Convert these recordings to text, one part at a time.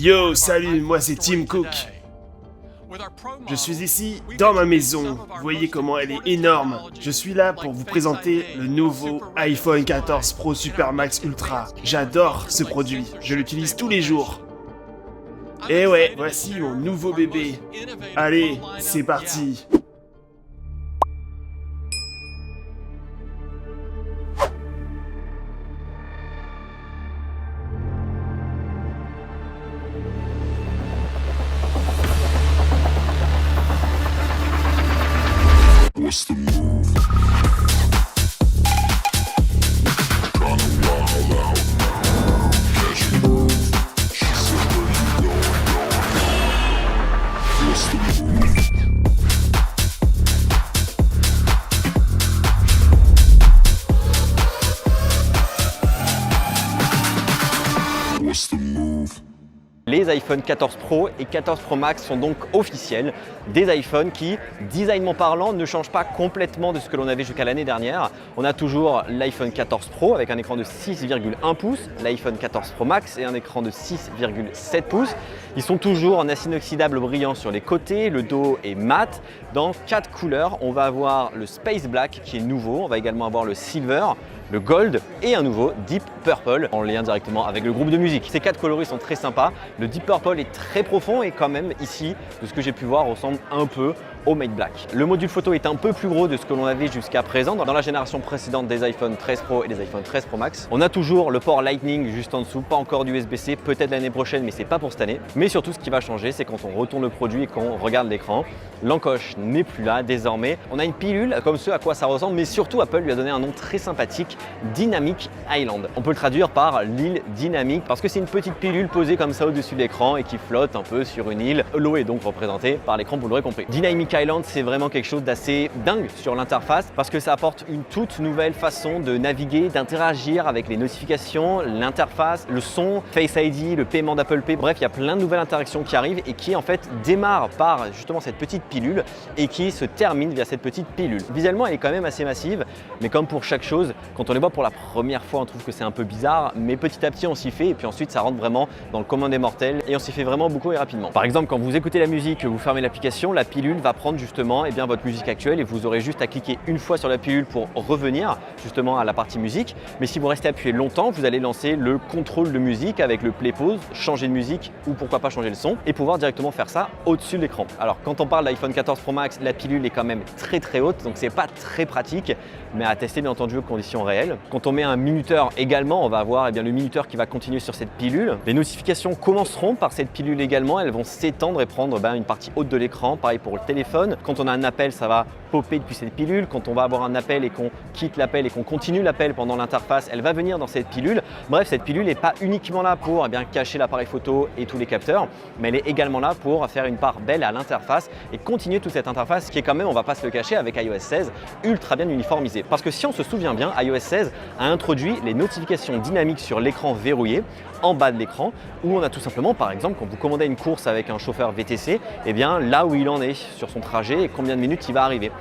Yo, salut, moi c'est Tim Cook. Je suis ici, dans ma maison. Vous voyez comment elle est énorme. Je suis là pour vous présenter le nouveau iPhone 14 Pro Super Max Ultra. J'adore ce produit, je l'utilise tous les jours. Et ouais, voici mon nouveau bébé. Allez, c'est parti. What's the move? Kinda wild out. Catch your move. She said, where you going? What's the move? What's the move? Les iPhone 14 Pro et 14 Pro Max sont donc officiels, des iPhones qui, designement parlant, ne changent pas complètement de ce que l'on avait jusqu'à l'année dernière. On a toujours l'iPhone 14 Pro avec un écran de 6,1 pouces, l'iPhone 14 Pro Max et un écran de 6,7 pouces. Ils sont toujours en acier inoxydable brillant sur les côtés, le dos est mat. Dans 4 couleurs, on va avoir le Space Black qui est nouveau, on va également avoir le Silver, le Gold et un nouveau Deep Purple en lien directement avec le groupe de musique. Ces 4 coloris sont très sympas. Le Deep Purple est très profond et quand même ici, de ce que j'ai pu voir, ressemble un peu au Matte Black. Le module photo est un peu plus gros de ce que l'on avait jusqu'à présent dans la génération précédente des iPhone 13 Pro et des iPhone 13 Pro Max. On a toujours le port Lightning juste en dessous, pas encore d'USB-C, peut-être l'année prochaine, mais c'est pas pour cette année. Mais surtout, ce qui va changer, c'est quand on retourne le produit et qu'on regarde l'écran, l'encoche n'est plus là désormais. On a une pilule comme ce à quoi ça ressemble, mais surtout Apple lui a donné un nom très sympathique, Dynamic Island. On peut le traduire par l'île dynamique parce que c'est une petite pilule posée comme ça au-dessus de l'écran et qui flotte un peu sur une île. L'eau est donc représentée par l'écran, vous l'aurez compris. Dynamic Island, c'est vraiment quelque chose d'assez dingue sur l'interface parce que ça apporte une toute nouvelle façon de naviguer, d'interagir avec les notifications, l'interface, le son, Face ID, le paiement d'Apple Pay. Bref, il y a plein de nouvelles interactions qui arrivent et qui en fait démarrent par justement cette petite pilule et qui se terminent via cette petite pilule. Visuellement, elle est quand même assez massive, mais comme pour chaque chose, quand on les voit pour la première fois, on trouve que c'est un peu bizarre, mais petit à petit, on s'y fait et puis ensuite, ça rentre vraiment dans le commun des mortels et on s'y fait vraiment beaucoup et rapidement. Par exemple, quand vous écoutez la musique, que vous fermez l'application, la pilule va prendre justement votre musique actuelle et vous aurez juste à cliquer une fois sur la pilule pour revenir justement à la partie musique. Mais si vous restez appuyé longtemps, vous allez lancer le contrôle de musique avec le play pause, changer de musique ou pourquoi pas changer le son et pouvoir directement faire ça au-dessus de l'écran. Alors quand on parle d'iPhone 14 Pro Max, la pilule est quand même très haute, donc c'est pas très pratique, mais à tester bien entendu aux conditions réelles. Quand on met un minuteur également, on va avoir le minuteur qui va continuer sur cette pilule. Les notifications commenceront par cette pilule également, elles vont s'étendre et prendre une partie haute de l'écran, pareil pour le téléphone. Quand on a un appel, ça va popper depuis cette pilule. Quand on va avoir un appel et qu'on quitte l'appel et qu'on continue l'appel pendant l'interface, elle va venir dans cette pilule. Bref, cette pilule n'est pas uniquement là pour cacher l'appareil photo et tous les capteurs, mais elle est également là pour faire une part belle à l'interface et continuer toute cette interface qui est quand même, on va pas se le cacher, avec iOS 16, ultra bien uniformisée. Parce que si on se souvient bien, iOS 16 a introduit les notifications dynamiques sur l'écran verrouillé en bas de l'écran où on a tout simplement, par exemple, quand vous commandez une course avec un chauffeur VTC, là où il en est sur son trajet et combien de minutes il va arriver.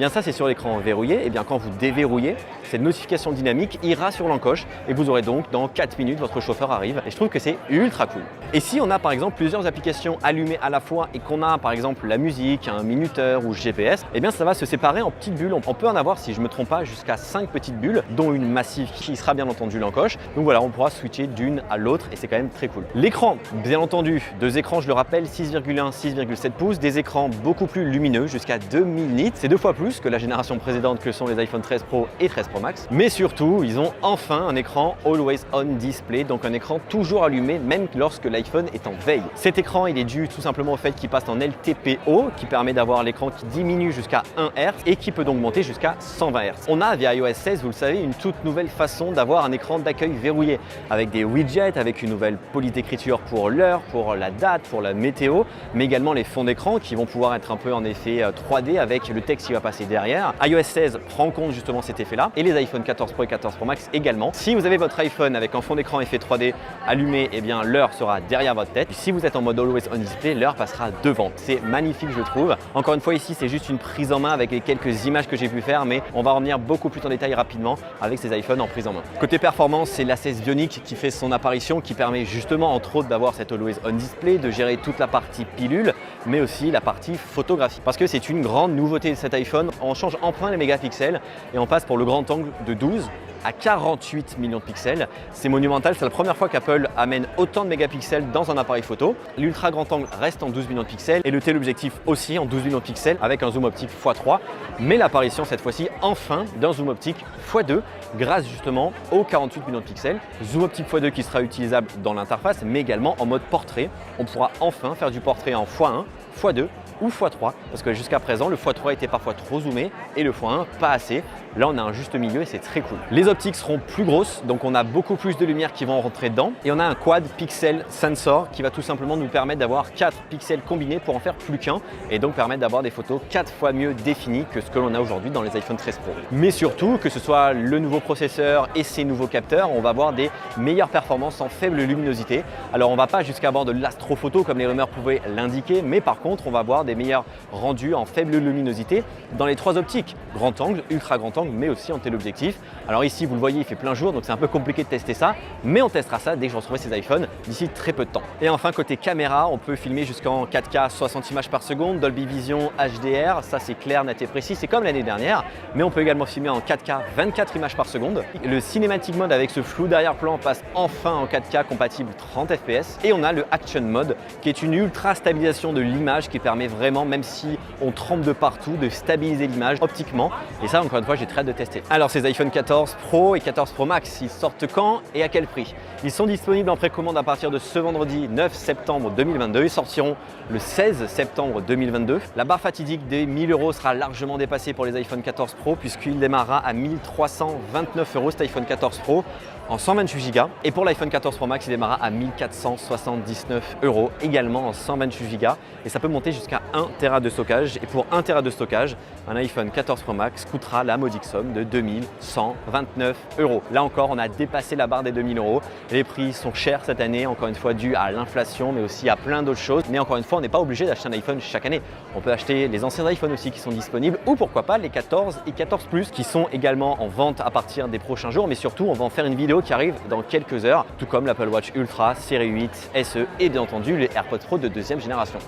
Ça, c'est sur l'écran verrouillé. Quand vous déverrouillez, cette notification dynamique ira sur l'encoche et vous aurez donc dans 4 minutes votre chauffeur arrive et je trouve que c'est ultra cool. Et si on a par exemple plusieurs applications allumées à la fois et qu'on a par exemple la musique, un minuteur ou GPS, ça va se séparer en petites bulles. On peut en avoir, si je ne me trompe pas, jusqu'à 5 petites bulles, dont une massive qui sera bien entendu l'encoche. Donc voilà, on pourra switcher d'une à l'autre et c'est quand même très cool. L'écran, bien entendu, 2 écrans, je le rappelle, 6,1, 6,7 pouces, des écrans beaucoup plus lumineux, jusqu'à 2000 nits. C'est 2 fois plus que la génération précédente que sont les iPhone 13 Pro et 13 Pro Max. Mais surtout, ils ont enfin un écran Always On Display, donc un écran toujours allumé même lorsque l'iPhone est en veille. Cet écran, il est dû tout simplement au fait qu'il passe en LTPO, qui permet d'avoir l'écran qui diminue jusqu'à 1 Hz et qui peut donc monter jusqu'à 120 Hz. On a via iOS 16, vous le savez, une toute nouvelle façon d'avoir un écran d'accueil verrouillé, avec des widgets, avec une nouvelle police d'écriture pour l'heure, pour la date, pour la météo, mais également les fonds d'écran qui vont pouvoir être un peu en effet 3D avec le texte qui va passer derrière. iOS 16 prend en compte justement cet effet-là et les iPhone 14 Pro et 14 Pro Max également. Si vous avez votre iPhone avec un fond d'écran effet 3D allumé, l'heure sera derrière votre tête. Si vous êtes en mode Always On Display, l'heure passera devant. C'est magnifique, je trouve. Encore une fois, ici, c'est juste une prise en main avec les quelques images que j'ai pu faire, mais on va revenir beaucoup plus en détail rapidement avec ces iPhones en prise en main. Côté performance, c'est l'A16 Bionic qui fait son apparition, qui permet justement entre autres d'avoir cette Always On Display, de gérer toute la partie pilule, mais aussi la partie photographie. Parce que c'est une grande nouveauté de cet iPhone, on change enfin les mégapixels et on passe pour le grand angle de 12 à 48 millions de pixels. C'est monumental, c'est la première fois qu'Apple amène autant de mégapixels dans un appareil photo. L'ultra grand angle reste en 12 millions de pixels et le téléobjectif aussi en 12 millions de pixels avec un zoom optique x3, mais l'apparition cette fois-ci enfin d'un zoom optique x2 grâce justement aux 48 millions de pixels. Zoom optique x2 qui sera utilisable dans l'interface mais également en mode portrait. On pourra enfin faire du portrait en x1, x2 ou x3 parce que jusqu'à présent le x3 était parfois trop zoomé et le x1 pas assez. Là on a un juste milieu et c'est très cool. Les optiques seront plus grosses, donc on a beaucoup plus de lumière qui vont rentrer dedans et on a un quad pixel sensor qui va tout simplement nous permettre d'avoir 4 pixels combinés pour en faire plus qu'un et donc permettre d'avoir des photos 4 fois mieux définies que ce que l'on a aujourd'hui dans les iPhone 13 Pro. Mais surtout que ce soit le nouveau processeur et ses nouveaux capteurs, on va avoir des meilleures performances en faible luminosité. Alors on va pas jusqu'à avoir de l'astrophoto comme les rumeurs pouvaient l'indiquer, mais par contre on va avoir des meilleurs rendus en faible luminosité dans les 3 optiques, grand angle, ultra grand angle, mais aussi en téléobjectif. Alors ici vous le voyez, il fait plein jour donc c'est un peu compliqué de tester ça, mais on testera ça dès que je retrouverai ces iPhones d'ici très peu de temps. Et enfin côté caméra, on peut filmer jusqu'en 4K 60 images par seconde, Dolby Vision HDR, ça c'est clair, net et précis, c'est comme l'année dernière, mais on peut également filmer en 4K 24 images par seconde. Le Cinematic Mode avec ce flou d'arrière-plan passe enfin en 4K compatible 30 fps et on a le Action Mode qui est une ultra stabilisation de l'image qui permet vraiment, même si on tremble de partout, de stabiliser l'image optiquement et ça encore une fois j'ai très hâte de tester. Alors ces iPhone 14 Pro et 14 Pro Max, ils sortent quand et à quel prix? Ils sont disponibles en précommande à partir de ce vendredi 9 septembre 2022. Ils sortiront le 16 septembre 2022. La barre fatidique des 1000 € sera largement dépassée pour les iPhone 14 Pro puisqu'il démarrera à 1329 € cet iPhone 14 Pro en 128 Go et pour l'iPhone 14 Pro Max il démarrera à 1479 € également en 128 Go et ça peut monter jusqu'à 1 Tera de stockage et pour 1 Tera de stockage un iPhone 14 Pro Max coûtera la modique somme de 2129 €. Là encore on a dépassé la barre des 2000 €. Les prix sont chers cette année, encore une fois dû à l'inflation mais aussi à plein d'autres choses, mais encore une fois on n'est pas obligé d'acheter un iPhone chaque année. On peut acheter les anciens iPhones aussi qui sont disponibles ou pourquoi pas les 14 et 14 Plus qui sont également en vente à partir des prochains jours, mais surtout on va en faire une vidéo qui arrive dans quelques heures, tout comme l'Apple Watch Ultra, série 8, SE et bien entendu les AirPods Pro de 2e génération.